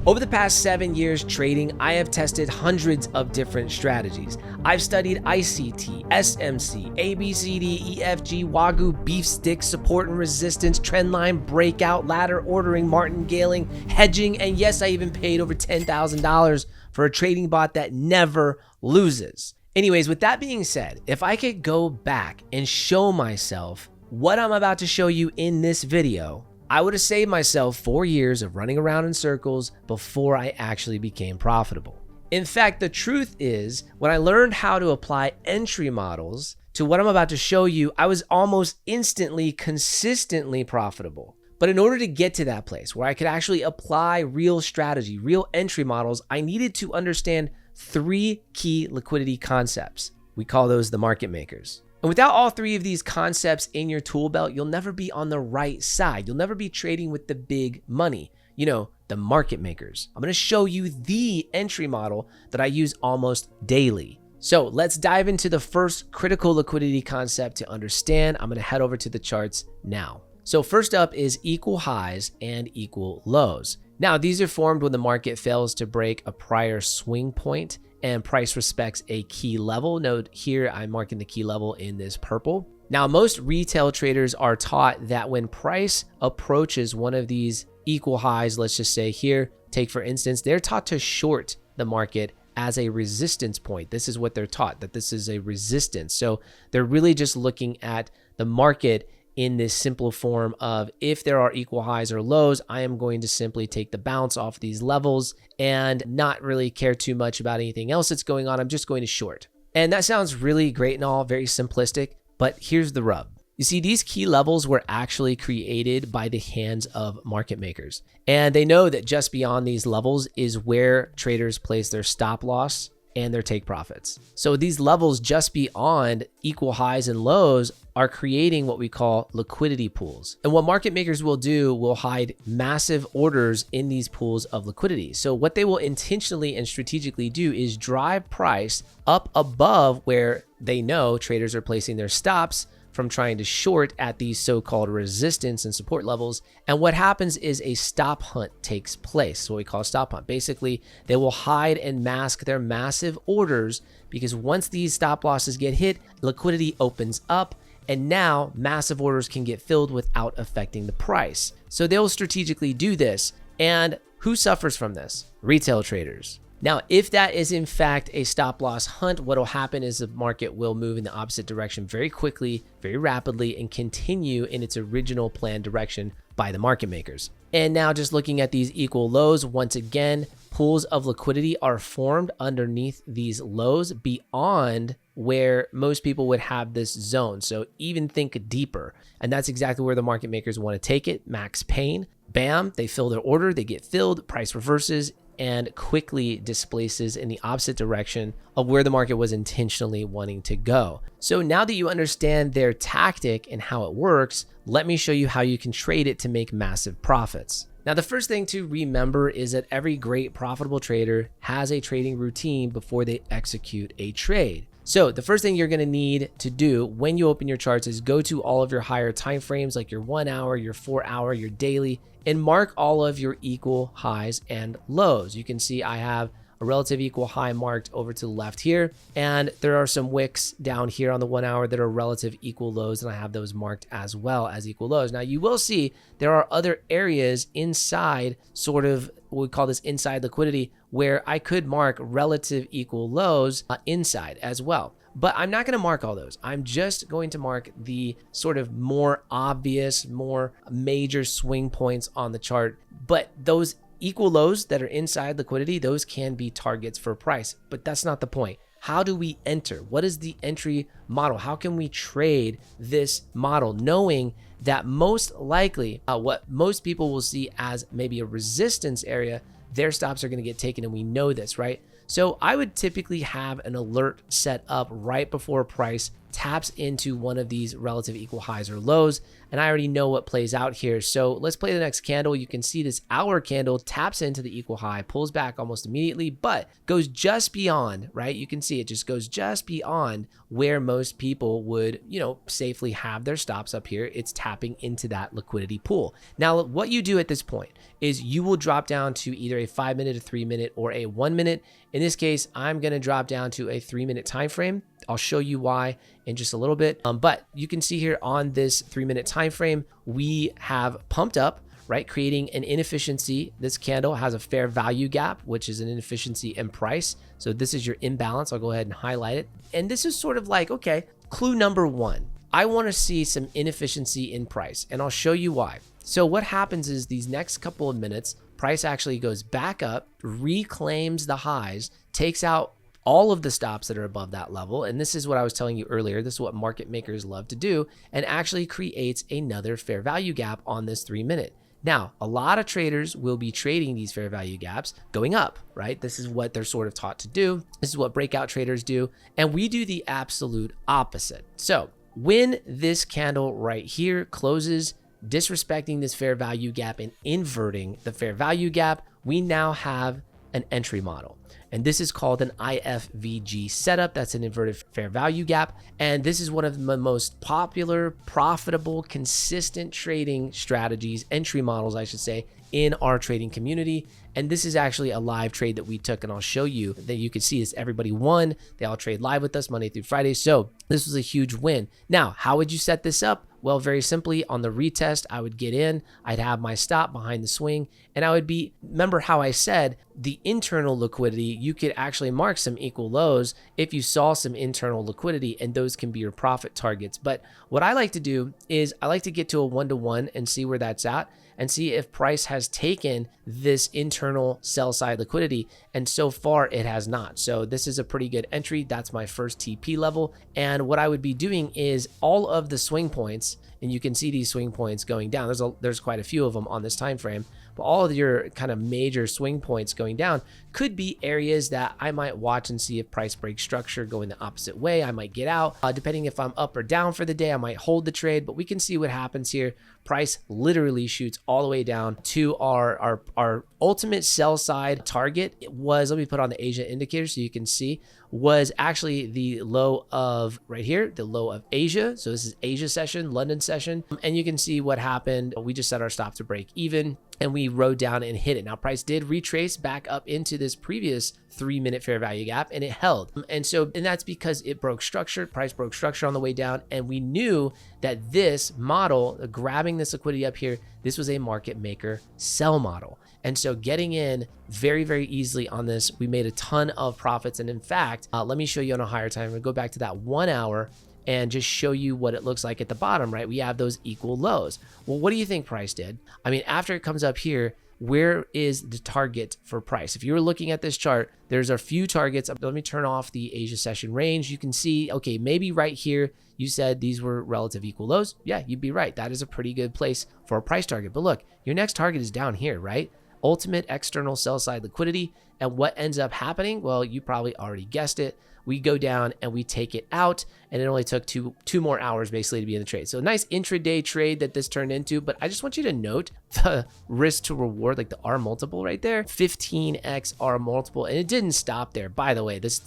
Over the past 7 years trading, I have tested hundreds of different strategies. I've studied ICT, SMC, ABCD, EFG, Wagyu, beef stick, support and resistance, trendline, breakout, ladder ordering, martingaling, hedging, and yes, I even paid over $10,000 for a trading bot that never loses. Anyways, with that being said, if I could go back and show myself what I'm about to show you in this video, I would have saved myself 4 years of running around in circles before I actually became profitable. In fact, the truth is, when I learned how to apply entry models to what I'm about to show you, I was almost instantly, consistently profitable. But in order to get to that place where I could actually apply real strategy, real entry models, I needed to understand 3 key liquidity concepts. We call those the market makers. And without all 3 of these concepts in your tool belt, you'll never be on the right side. You'll never be trading with the big money, the market makers. I'm gonna show you the entry model that I use almost daily. So let's dive into the first critical liquidity concept to understand. I'm gonna head over to the charts now. So first up is equal highs and equal lows. Now, these are formed when the market fails to break a prior swing point and price respects a key level. Note here, I'm marking the key level in this purple. Now, most retail traders are taught that when price approaches one of these equal highs, let's just say here, take for instance, they're taught to short the market as a resistance point. This is what they're taught, that this is a resistance. So they're really just looking at the market in this simple form of, if there are equal highs or lows, I am going to simply take the bounce off these levels and not really care too much about anything else that's going on. I'm just going to short. And that sounds really great and all, very simplistic, but here's the rub. You see, these key levels were actually created by the hands of market makers. And they know that just beyond these levels is where traders place their stop loss and their take profits. So these levels just beyond equal highs and lows are creating what we call liquidity pools. And what market makers will do will hide massive orders in these pools of liquidity. So what they will intentionally and strategically do is drive price up above where they know traders are placing their stops from trying to short at these so-called resistance and support levels. And what happens is a stop hunt takes place, what we call a stop hunt. Basically, they will hide and mask their massive orders because once these stop losses get hit, liquidity opens up and now massive orders can get filled without affecting the price. So they'll strategically do this. And who suffers from this? Retail traders. Now, if that is in fact a stop loss hunt, what will happen is the market will move in the opposite direction very quickly, very rapidly, and continue in its original planned direction by the market makers. And now just looking at these equal lows, once again, pools of liquidity are formed underneath these lows beyond where most people would have this zone. So even think deeper. And that's exactly where the market makers want to take it. Max pain, bam, they fill their order, they get filled, price reverses, and quickly displaces in the opposite direction of where the market was intentionally wanting to go. So now that you understand their tactic and how it works, let me show you how you can trade it to make massive profits. Now, the first thing to remember is that every great profitable trader has a trading routine before they execute a trade. So the first thing you're going to need to do when you open your charts is go to all of your higher time frames, like your 1 hour, your 4 hour, your daily, and mark all of your equal highs and lows. You can see I have a relative equal high marked over to the left here, and there are some wicks down here on the 1 hour that are relative equal lows, and I have those marked as well as equal lows. Now you will see there are other areas inside, sort of what we call this inside liquidity, where I could mark relative equal lows inside as well. But I'm not going to mark all those. I'm just going to mark the sort of more obvious, more major swing points on the chart. But those equal lows that are inside liquidity, those can be targets for price. But that's not the point. How do we enter? What is the entry model? How can we trade this model knowing that most likely what most people will see as maybe a resistance area, their stops are going to get taken, and we know this, right? So I would typically have an alert set up right before price taps into one of these relative equal highs or lows, and I already know what plays out here. So let's play the next candle. You can see this hour candle taps into the equal high, pulls back almost immediately, but goes just beyond, right? You can see it just goes just beyond where most people would, safely have their stops up here. It's tapping into that liquidity pool. Now, what you do at this point is you will drop down to either a 5-minute, a 3-minute, or a 1-minute. In this case, I'm going to drop down to a 3-minute time frame. I'll show you why in just a little bit. But you can see here on this 3-minute time frame, we have pumped up, right? Creating an inefficiency. This candle has a fair value gap, which is an inefficiency in price. So this is your imbalance. I'll go ahead and highlight it. And this is sort of like, okay, clue number one. I want to see some inefficiency in price, and I'll show you why. So what happens is these next couple of minutes, price actually goes back up, reclaims the highs, takes out all of the stops that are above that level. And this is what I was telling you earlier. This is what market makers love to do, and actually creates another fair value gap on this 3-minute. Now, a lot of traders will be trading these fair value gaps going up, right? This is what they're sort of taught to do. This is what breakout traders do. And we do the absolute opposite. So when this candle right here closes, disrespecting this fair value gap and inverting the fair value gap, we now have an entry model. And this is called an IFVG setup. That's an inverted fair value gap. And this is one of the most popular, profitable, consistent trading strategies, entry models, I should say, in our trading community. And this is actually a live trade that we took, and I'll show you that you can see this. Everybody won. They all trade live with us Monday through Friday. So this was a huge win. Now, how would you set this up? Well, very simply, on the retest, I would get in, I'd have my stop behind the swing, and I would remember how I said the internal liquidity, you could actually mark some equal lows if you saw some internal liquidity, and those can be your profit targets. But what I like to do is I like to get to a 1-to-1 and see where that's at, and see if price has taken this internal sell side liquidity, and so far it has not. So this is a pretty good entry. That's my first TP level, and what I would be doing is all of the swing points, and you can see these swing points going down. There's quite a few of them on this time frame, but all of your kind of major swing points going down could be areas that I might watch and see if price breaks structure going the opposite way. I might get out. Depending if I'm up or down for the day, I might hold the trade, but we can see what happens here. Price literally shoots all the way down to our ultimate sell side target. It was, let me put on the Asia indicator so you can see, was actually the low of right here, the low of Asia. So this is Asia session, London session. And you can see what happened. We just set our stop to break even, and we rode down and hit it. Now price did retrace back up into this previous 3-minute fair value gap, and it held. And that's because it broke structure. Price broke structure on the way down, and we knew that this model, grabbing this liquidity up here, this was a market maker sell model. And so getting in very, very easily on this, we made a ton of profits. And in fact, let me show you on a higher time. I'm gonna go back to that 1 hour and just show you what it looks like at the bottom, right? We have those equal lows. Well, what do you think price did? I mean, after it comes up here, where is the target for price? If you were looking at this chart, there's a few targets. Let me turn off the Asia session range. You can see, okay, maybe right here, you said these were relative equal lows. Yeah, you'd be right. That is a pretty good place for a price target. But look, your next target is down here, right? Ultimate external sell side liquidity. And what ends up happening? Well, you probably already guessed it. We go down and we take it out, and it only took two more hours basically to be in the trade. So a nice intraday trade that this turned into, but I just want you to note the risk to reward, like the R multiple right there, 15x R multiple, and it didn't stop there. By the way, this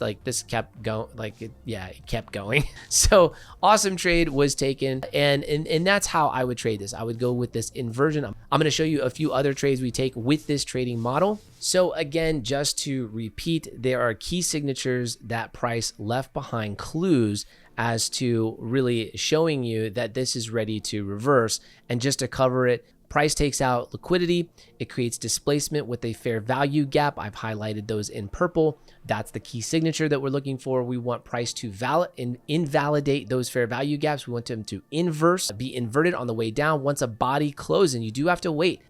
kept going, it kept going. So awesome trade was taken, and that's how I would trade this. I would go with this inversion. I'm going to show you a few other trades we take with this trading model. So again, just to repeat, there are key signatures that price left behind, clues as to really showing you that this is ready to reverse. And just to cover it, price takes out liquidity. It creates displacement with a fair value gap. I've highlighted those in purple. That's the key signature that we're looking for. We want price to invalidate those fair value gaps. We want them to be inverted on the way down. Once a body closes, and you do have to wait,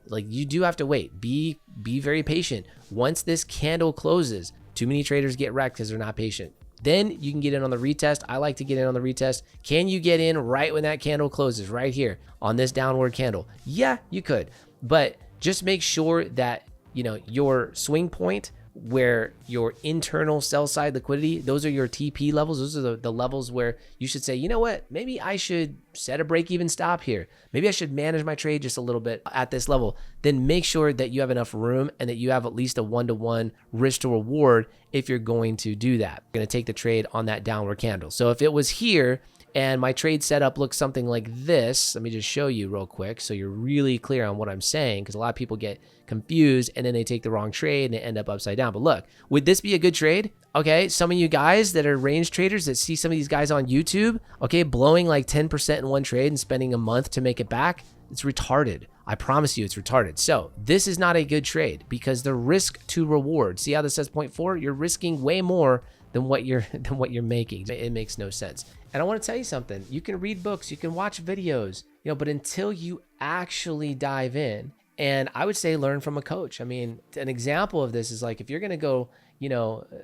Be very patient. Once this candle closes, too many traders get wrecked because they're not patient. Then you can get in on the retest. I like to get in on the retest. Can you get in right when that candle closes right here on this downward candle? Yeah, you could, but just make sure that your swing point where your internal sell side liquidity, those are your TP levels. Those are the levels where you should say, you know what, maybe I should set a break even stop here. Maybe I should manage my trade just a little bit at this level. Then make sure that you have enough room and that you have at least a 1-to-1 risk to reward if you're going to do that. You're going to take the trade on that downward candle. So if it was here and my trade setup looks something like this, let me just show you real quick so you're really clear on what I'm saying, because a lot of people get confused and then they take the wrong trade and they end up upside down. But look, would this be a good trade? Okay, some of you guys that are range traders that see some of these guys on YouTube, okay, blowing like 10% in one trade and spending a month to make it back, it's retarded. I promise you it's retarded. So this is not a good trade because the risk to reward, see how this says 0.4? You're risking way more than what you're making. It makes no sense. And I want to tell you something. You can read books, you can watch videos, but until you actually dive in, and I would say learn from a coach. I mean, an example of this is like if you're going to go,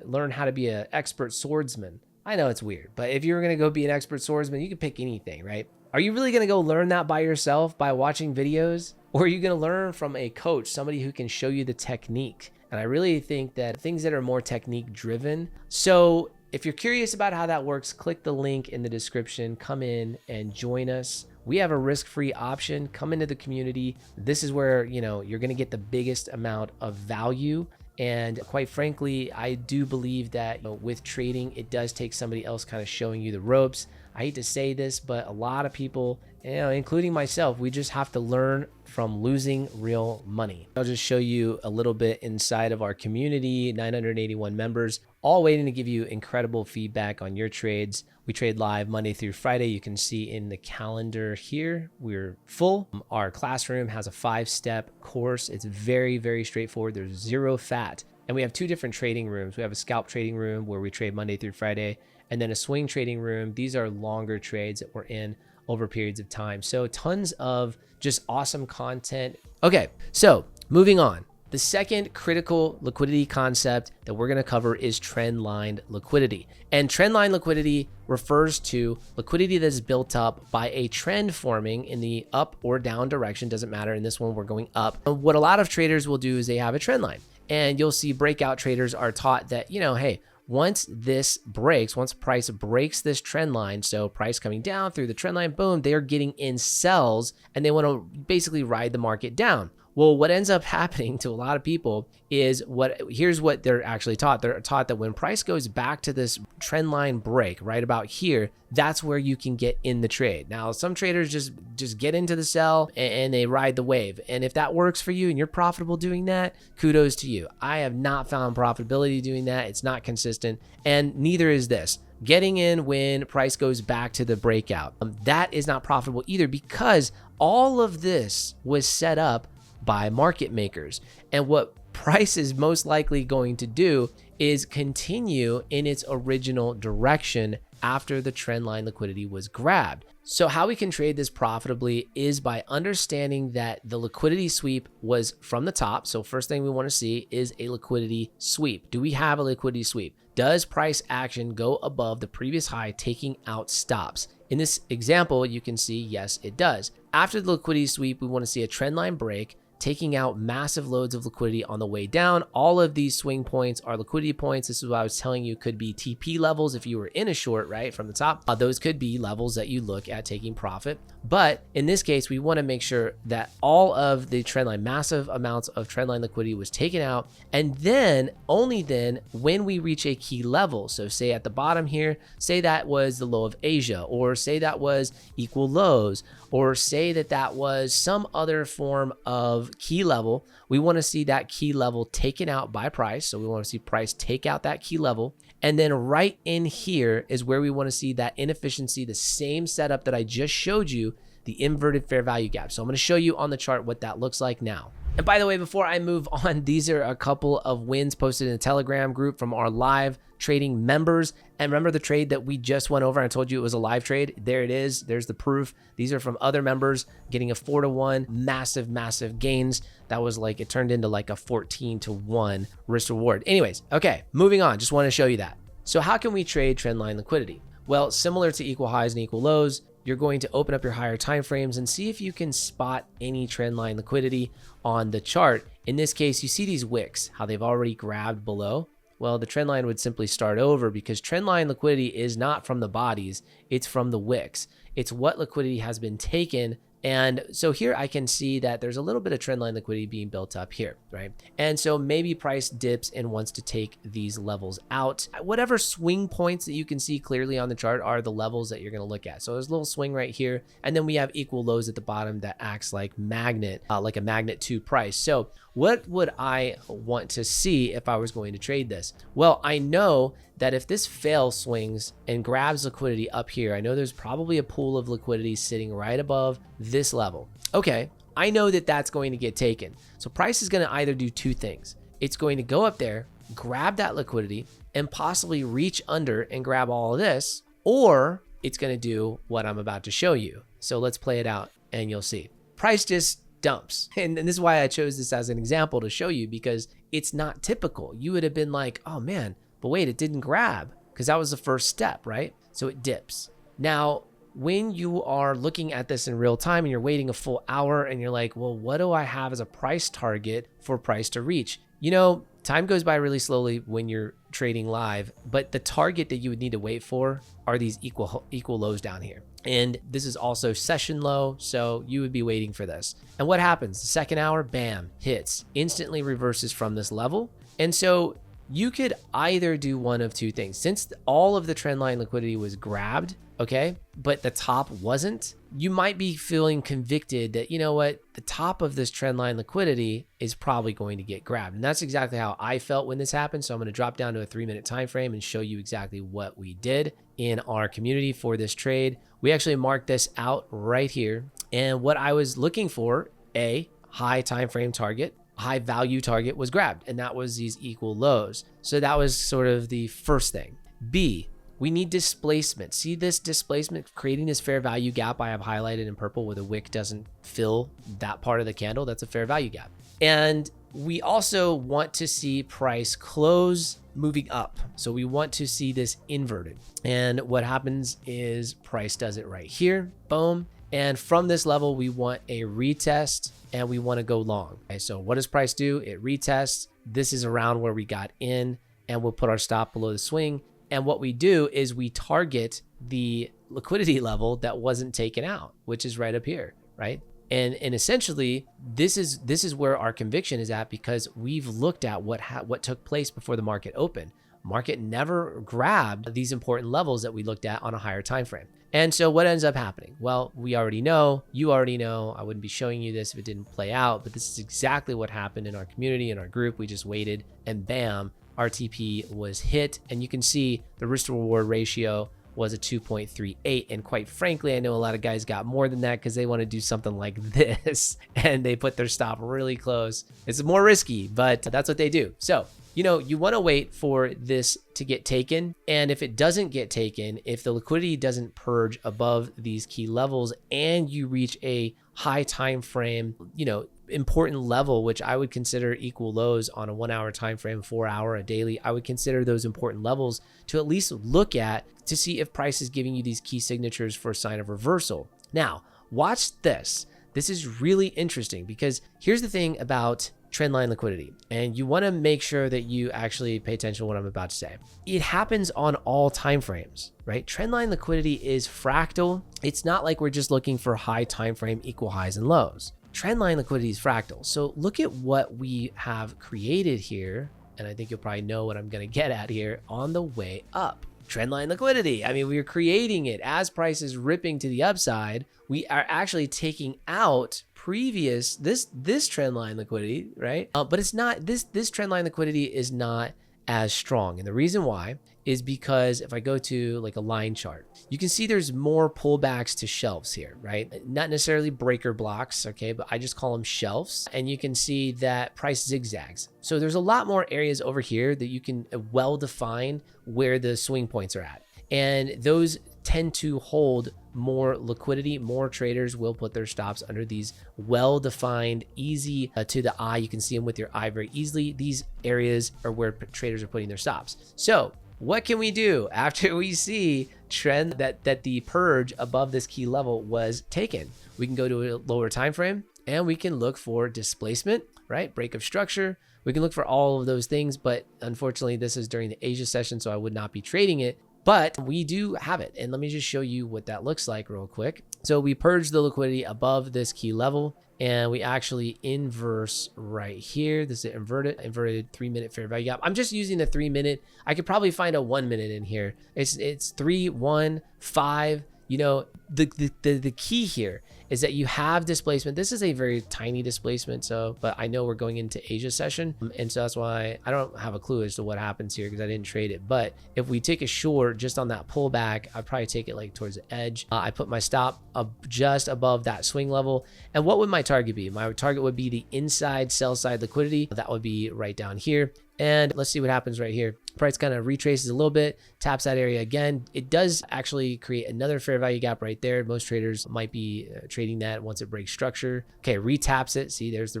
learn how to be an expert swordsman. I know it's weird, but if you're going to go be an expert swordsman, you can pick anything, right? Are you really going to go learn that by yourself by watching videos? Or are you going to learn from a coach, somebody who can show you the technique? And I really think that things that are more technique driven. So if you're curious about how that works, click the link in the description, come in and join us. We have a risk-free option. Come into the community. This is where, you're going to get the biggest amount of value. And quite frankly, I do believe that with trading, it does take somebody else kind of showing you the ropes. I hate to say this, but a lot of people, including myself, we just have to learn from losing real money. I'll just show you a little bit inside of our community, 981 members, all waiting to give you incredible feedback on your trades. We trade live Monday through Friday. You can see in the calendar here, we're full. Our classroom has a 5-step course. It's very, very straightforward. There's zero fat. And we have 2 different trading rooms. We have a scalp trading room where we trade Monday through Friday, and then a swing trading room. These are longer trades that we're in over periods of time. So tons of just awesome content. Okay, so moving on. The second critical liquidity concept that we're going to cover is trendline liquidity. And trendline liquidity refers to liquidity that is built up by a trend forming in the up or down direction. Doesn't matter. In this one, we're going up. And what a lot of traders will do is they have a trend line. And you'll see breakout traders are taught that, hey, once this breaks, once price breaks this trend line, so price coming down through the trend line, boom, they're getting in sells and they want to basically ride the market down. Well, what ends up happening to a lot of people is here's what they're actually taught. They're taught that when price goes back to this trend line break right about here, that's where you can get in the trade. Now, some traders just get into the sell and they ride the wave. And if that works for you and you're profitable doing that, kudos to you. I have not found profitability doing that. It's not consistent, and neither is this. Getting in when price goes back to the breakout. That is not profitable either, because all of this was set up by market makers. And what price is most likely going to do is continue in its original direction after the trend line liquidity was grabbed. So how we can trade this profitably is by understanding that the liquidity sweep was from the top. So first thing we want to see is a liquidity sweep. Do we have a liquidity sweep? Does price action go above the previous high, taking out stops? In this example, you can see, yes, it does. After the liquidity sweep, we want to see a trend line break, taking out massive loads of liquidity on the way down. All of these swing points are liquidity points. This is what I was telling you could be TP levels if you were in a short, right, from the top. Those could be levels that you look at taking profit. But in this case, we want to make sure that all of the trend line, massive amounts of trend line liquidity was taken out. And then, only then, when we reach a key level, so say at the bottom here, say that was the low of Asia, or say that was equal lows, or say that that was some other form of key level, we want to see that key level taken out by price. So we want to see price take out that key level. And then right in here is where we want to see that inefficiency, the same setup that I just showed you, the inverted fair value gap. So I'm going to show you on the chart what that looks like now. And by the way, before I move on, these are a couple of wins posted in the Telegram group from our live trading members. And remember the trade that we just went over? I told you it was a live trade. There it is. There's the proof. These are from other members getting a 4-to-1, massive, massive gains. That was like, it turned into like a 14-to-1 risk reward. Anyways, okay, moving on. Just want to show you that. So how can we trade trend line liquidity? Well, similar to equal highs and equal lows, you're going to open up your higher time frames and see if you can spot any trend line liquidity on the chart. In this case, you see these wicks, how they've already grabbed below. Well, the trend line would simply start over because trend line liquidity is not from the bodies, it's from the wicks. It's what liquidity has been taken. And so here I can see that there's a little bit of trend line liquidity being built up here, right? And so maybe price dips and wants to take these levels out. Whatever swing points that you can see clearly on the chart are the levels that you're going to look at. So there's a little swing right here. And then we have equal lows at the bottom that acts like magnet, like a magnet to price. So what would I want to see if I was going to trade this? Well, I know that if this fail swings and grabs liquidity up here, I know there's probably a pool of liquidity sitting right above this level. Okay, I know that that's going to get taken. So price is going to either do two things. It's going to go up there, grab that liquidity, and possibly reach under and grab all of this, or it's going to do what I'm about to show you. So let's play it out and you'll see. Price just dumps. And this is why I chose this as an example to show you, because it's not typical. You would have been like, oh man, but wait, it didn't grab, because that was the first step, right? So it dips. Now, when you are looking at this in real time and you're waiting a full hour and you're like, well, what do I have as a price target for price to reach? You know, time goes by really slowly when you're trading live, but the target that you would need to wait for are these equal lows down here. And this is also session low, so you would be waiting for this. And what happens? The second hour, bam, hits, instantly reverses from this level. And so you could either do one of two things. Since all of the trend line liquidity was grabbed, okay, but the top wasn't, you might be feeling convicted that, you know what, the top of this trend line liquidity is probably going to get grabbed. And that's exactly how I felt when this happened. So I'm going to drop down to a 3-minute time frame and show you exactly what we did in our community for this trade. We actually marked this out right here. And what I was looking for, a high time frame target, high value target was grabbed, and that was these equal lows. So that was sort of the first thing. B, we need displacement. See this displacement creating this fair value gap I have highlighted in purple where the wick doesn't fill that part of the candle. That's a fair value gap. And we also want to see price close moving up. So we want to see this inverted. And what happens is price does it right here. Boom. And from this level, we want a retest and we want to go long. Okay, so what does price do? It retests. This is around where we got in, and we'll put our stop below the swing. And what we do is we target the liquidity level that wasn't taken out, which is right up here, right? And essentially, this is where our conviction is at, because we've looked at what took place before the market opened. Market never grabbed these important levels that we looked at on a higher time frame. And so what ends up happening? Well, we already know, you already know, I wouldn't be showing you this if it didn't play out, but this is exactly what happened in our community, in our group. We just waited and bam, RTP was hit. And you can see the risk to reward ratio was a 2.38. And quite frankly, I know a lot of guys got more than that because they want to do something like this and they put their stop really close. It's more risky, but that's what they do. So, you know, you want to wait for this to get taken. And if it doesn't get taken, if the liquidity doesn't purge above these key levels and you reach a high time frame, you know, important level, which I would consider equal lows on a 1 hour time frame, 4 hour, a daily, I would consider those important levels to at least look at to see if price is giving you these key signatures for a sign of reversal. Now, watch this. This is really interesting because here's the thing about trendline liquidity, and you want to make sure that you actually pay attention to what I'm about to say. It happens on all time frames, right? Trendline liquidity is fractal. It's not like we're just looking for high time frame equal highs and lows. Trendline liquidity is fractal. So look at what we have created here, and I think you'll probably know what I'm going to get at here on the way up. Trendline liquidity. I mean, we're creating it as price is ripping to the upside. We are actually taking out previous this trend line liquidity, right? But it's not this trend line liquidity is not as strong, and the reason why is because if I go to like a line chart, you can see there's more pullbacks to shelves here, right? Not necessarily breaker blocks, okay, but I just call them shelves, and you can see that price zigzags. So there's a lot more areas over here that you can well define where the swing points are at, and those tend to hold more liquidity. More traders will put their stops under these well-defined, easy to the eye. You can see them with your eye very easily. These areas are where traders are putting their stops. So what can we do after we see trend that the purge above this key level was taken? We can go to a lower time frame and we can look for displacement, right? Break of structure. We can look for all of those things, but unfortunately this is during the Asia session, so I would not be trading it, but we do have it. And let me just show you what that looks like real quick. So we purged the liquidity above this key level, and we actually inverse right here. This is inverted 3-minute fair value gap. I'm just using the 3-minute. I could probably find a 1 minute in here. It's 3, 1, 5. You know, the key here is that you have displacement. This is a very tiny displacement, but I know we're going into Asia session, and so that's why I don't have a clue as to what happens here because I didn't trade it. But if we take a short just on that pullback, I'd probably take it like towards the edge. I put my stop up just above that swing level. And what would my target be? My target would be the inside sell side liquidity. That would be right down here. And let's see what happens right here. Price kind of retraces a little bit, taps that area again. It does actually create another fair value gap right there. Most traders might be trading that once it breaks structure. Okay, retaps it. See, there's the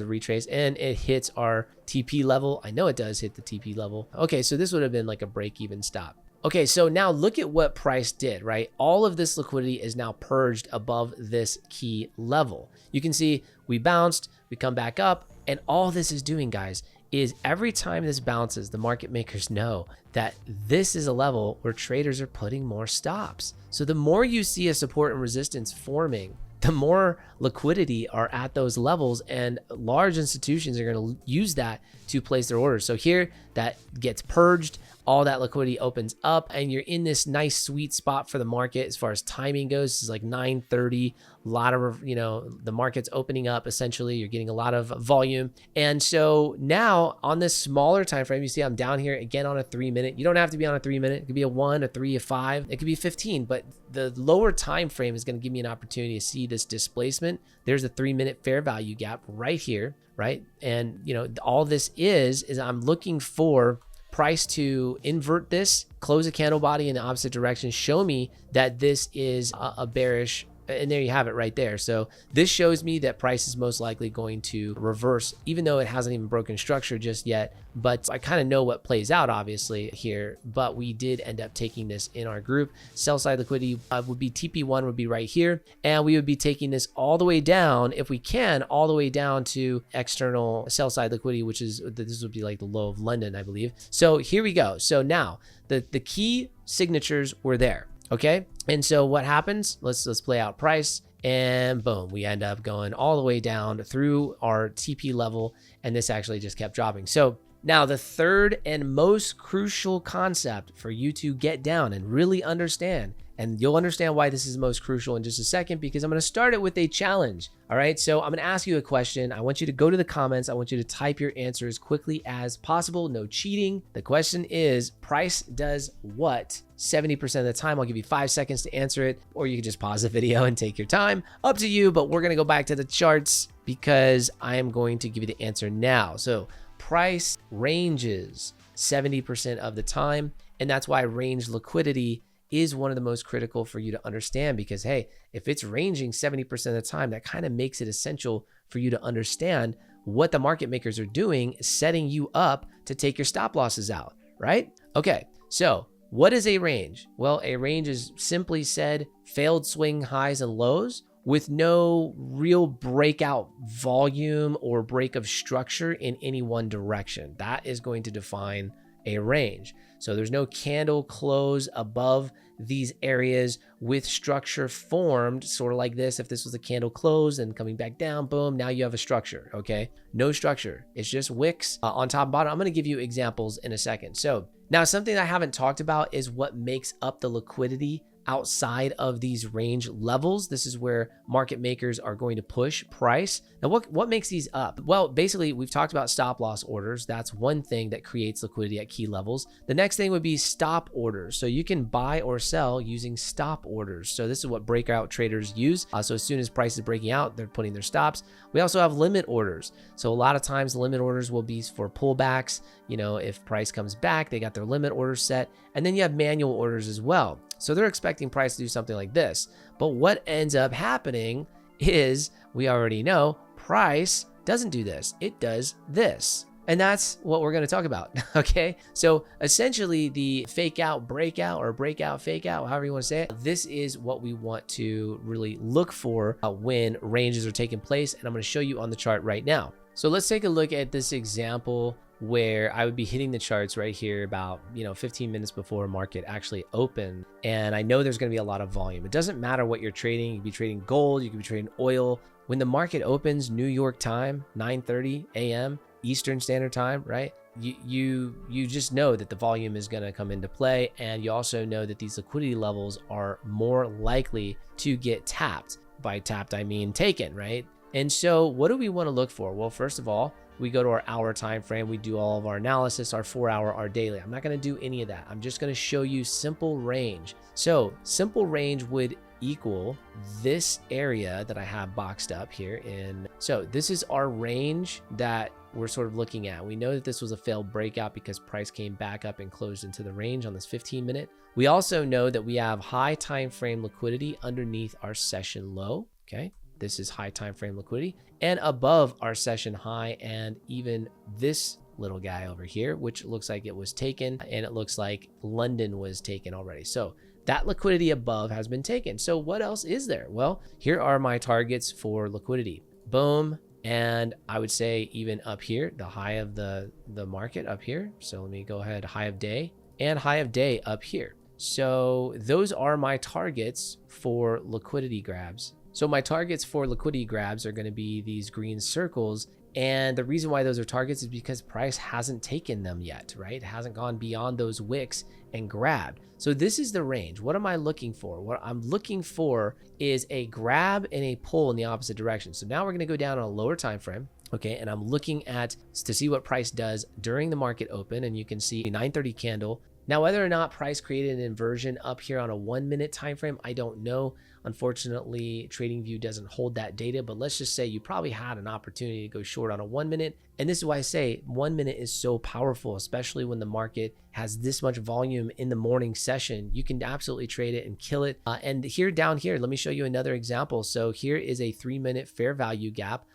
retrace, and it hits our TP level. I know it does hit the TP level. Okay, so this would have been like a break-even stop. Okay, so now look at what price did, right? All of this liquidity is now purged above this key level. You can see we bounced, we come back up, and all this is doing, guys, is every time this bounces, the market makers know that this is a level where traders are putting more stops. So the more you see a support and resistance forming, the more liquidity are at those levels, and large institutions are going to use that to place their orders. So here that gets purged, all that liquidity opens up, and you're in this nice sweet spot for the market as far as timing goes. This is like 9:30, a lot of, you know, the market's opening up. Essentially, you're getting a lot of volume. And so now on this smaller time frame, you see I'm down here again on a 3-minute. You don't have to be on a 3-minute. It could be a 1, a 3, a 5. It could be 15, but the lower time frame is going to give me an opportunity to see this displacement. There's a 3-minute fair value gap right here, right? And you know, all this is I'm looking for price to invert this, close a candle body in the opposite direction, show me that this is a bearish, and there you have it right there. So this shows me that price is most likely going to reverse, even though it hasn't even broken structure just yet. But I kind of know what plays out obviously here, but we did end up taking this in our group. Sell side liquidity would be TP1 would be right here, and we would be taking this all the way down, if we can, all the way down to external sell side liquidity, which is, this would be like the low of London, I believe. So here we go. So now the key signatures were there. Okay, and so what happens? Let's play out price, and boom, we end up going all the way down through our TP level, and this actually just kept dropping. So now the third and most crucial concept for you to get down and really understand, and you'll understand why this is most crucial in just a second, because I'm going to start it with a challenge. All right, so I'm going to ask you a question. I want you to go to the comments. I want you to type your answer as quickly as possible. No cheating. The question is, price does what 70% of the time? I'll give you 5 seconds to answer it, or you can just pause the video and take your time. Up to you, but we're going to go back to the charts because I am going to give you the answer now. So price ranges 70% of the time, and that's why range liquidity is one of the most critical for you to understand, because hey, if it's ranging 70% of the time, that kind of makes it essential for you to understand what the market makers are doing, setting you up to take your stop losses out, right? Okay, so what is a range? Well, a range is simply said failed swing highs and lows with no real breakout volume or break of structure in any one direction. That is going to define a range. So there's no candle close above these areas with structure formed, sort of like this. If this was a candle close and coming back down, boom, now you have a structure, okay? No structure, it's just wicks on top and bottom. I'm gonna give you examples in a second. So now something that I haven't talked about is what makes up the liquidity outside of these range levels. This is where market makers are going to push price. Now, what makes these up? Well, basically, we've talked about stop loss orders. That's one thing that creates liquidity at key levels. The next thing would be stop orders. So you can buy or sell using stop orders. So this is what breakout traders use. So as soon as price is breaking out, they're putting their stops. We also have limit orders. So a lot of times limit orders will be for pullbacks. You know, if price comes back, they got their limit orders set. And then you have manual orders as well. So they're expecting price to do something like this. But what ends up happening is, we already know, price doesn't do this. It does this. And that's what we're going to talk about. Okay. So essentially the fake out breakout or breakout fake out, however you want to say it, this is what we want to really look for when ranges are taking place. And I'm going to show you on the chart right now. So let's take a look at this example where I would be hitting the charts right here about 15 minutes before market actually opened. And I know there's going to be a lot of volume. It doesn't matter what you're trading. You could be trading gold, you could be trading oil. When the market opens New York time, 9:30 a.m. Eastern Standard Time, right? You just know that the volume is going to come into play, and you also know that these liquidity levels are more likely to get tapped. By tapped, I mean taken, right? And so what do we want to look for? Well, first of all, we go to our hour time frame, we do all of our analysis, our 4 hour, our daily. I'm not going to do any of that. I'm just going to show you simple range. So simple range would equal this area that I have boxed up here in. So this is our range that we're sort of looking at. We know that this was a failed breakout because price came back up and closed into the range on this 15-minute. We also know that we have high time frame liquidity underneath our session low. Okay. This is high time frame liquidity and above our session high, and even this little guy over here, which looks like it was taken, and it looks like London was taken already. So that liquidity above has been taken. So what else is there? Well, here are my targets for liquidity. Boom. And I would say even up here, the high of the market up here. So let me go ahead, high of day and high of day up here. So those are my targets for liquidity grabs. So my targets for liquidity grabs are going to be these green circles. And the reason why those are targets is because price hasn't taken them yet, right? It hasn't gone beyond those wicks and grabbed. So this is the range. What am I looking for? What I'm looking for is a grab and a pull in the opposite direction. So now we're going to go down on a lower time frame. Okay, and I'm looking at to see what price does during the market open, and you can see 9:30 candle. Now, whether or not price created an inversion up here on a 1 minute time frame, I don't know. Unfortunately, TradingView doesn't hold that data, but let's just say you probably had an opportunity to go short on a 1 minute. And this is why I say 1 minute is so powerful, especially when the market has this much volume in the morning session. You can absolutely trade it and kill it. And here down here, let me show you another example. So here is a 3 minute fair value gap.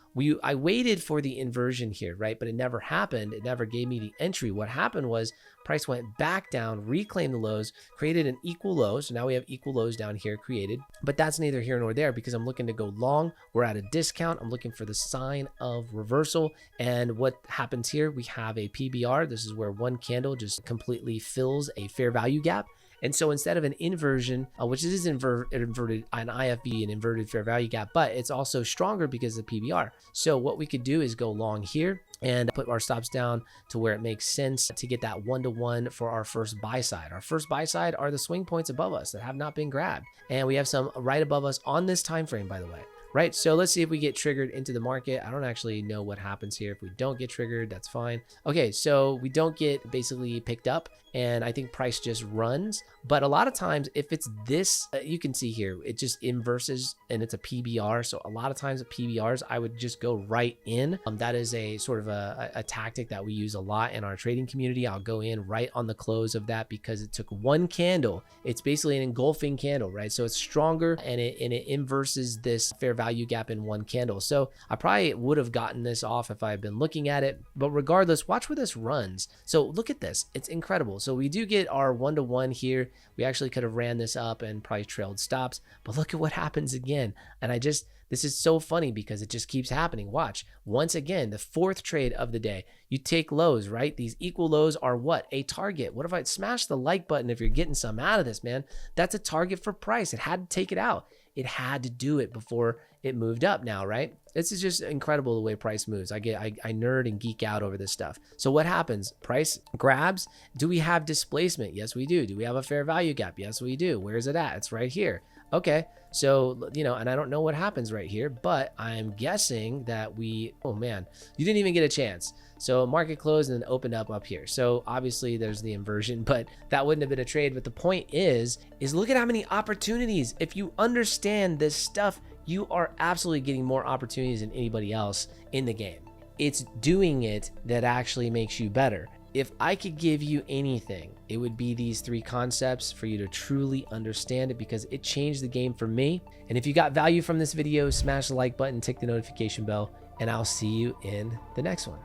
I waited for the inversion here, right? But it never happened. It never gave me the entry. What happened was price went back down, reclaimed the lows, created an equal low. So now we have equal lows down here created, but that's neither here nor there because I'm looking to go long. We're at a discount. I'm looking for the sign of reversal. And what happens here? We have a PBR. This is where one candle just completely fills a fair value gap. And so instead of an inversion, which is inverted, an IFB, an inverted fair value gap, but it's also stronger because of the PBR. So what we could do is go long here and put our stops down to where it makes sense to get that 1-to-1 for our first buy side. Our first buy side are the swing points above us that have not been grabbed. And we have some right above us on this time frame, by the way. Right, so let's see if we get triggered into the market. I don't actually know what happens here. If we don't get triggered, that's fine. Okay, so we don't get basically picked up, and I think price just runs. But a lot of times, if it's this, you can see here, it just inverses, and it's a PBR. So a lot of times at PBRs, I would just go right in. That is a sort of a tactic that we use a lot in our trading community. I'll go in right on the close of that because it took one candle. It's basically an engulfing candle, right? So it's stronger, and it inverses this fair value gap in one candle. So I probably would have gotten this off if I had been looking at it, but regardless, watch where this runs. So look at this, it's incredible. So we do get our 1-to-1 here. We actually could have ran this up and probably trailed stops, but look at what happens again. And this is so funny because it just keeps happening. Watch, once again, the fourth trade of the day, you take lows, right? These equal lows are what? A target. What if I smash the like button if you're getting some out of this, man? That's a target for price. It had to take it out. It had to do it before it moved up now, right? This is just incredible the way price moves. I nerd and geek out over this stuff. So what happens? Price grabs. Do we have displacement? Yes, we do. Do we have a fair value gap? Yes, we do. Where is it at? It's right here. Okay, so, and I don't know what happens right here, but I'm guessing that oh man, you didn't even get a chance. So market closed and then opened up here. So obviously there's the inversion, but that wouldn't have been a trade. But the point is look at how many opportunities. If you understand this stuff, you are absolutely getting more opportunities than anybody else in the game. It's doing it that actually makes you better. If I could give you anything, it would be these three concepts for you to truly understand it because it changed the game for me. And if you got value from this video, smash the like button, tick the notification bell, and I'll see you in the next one.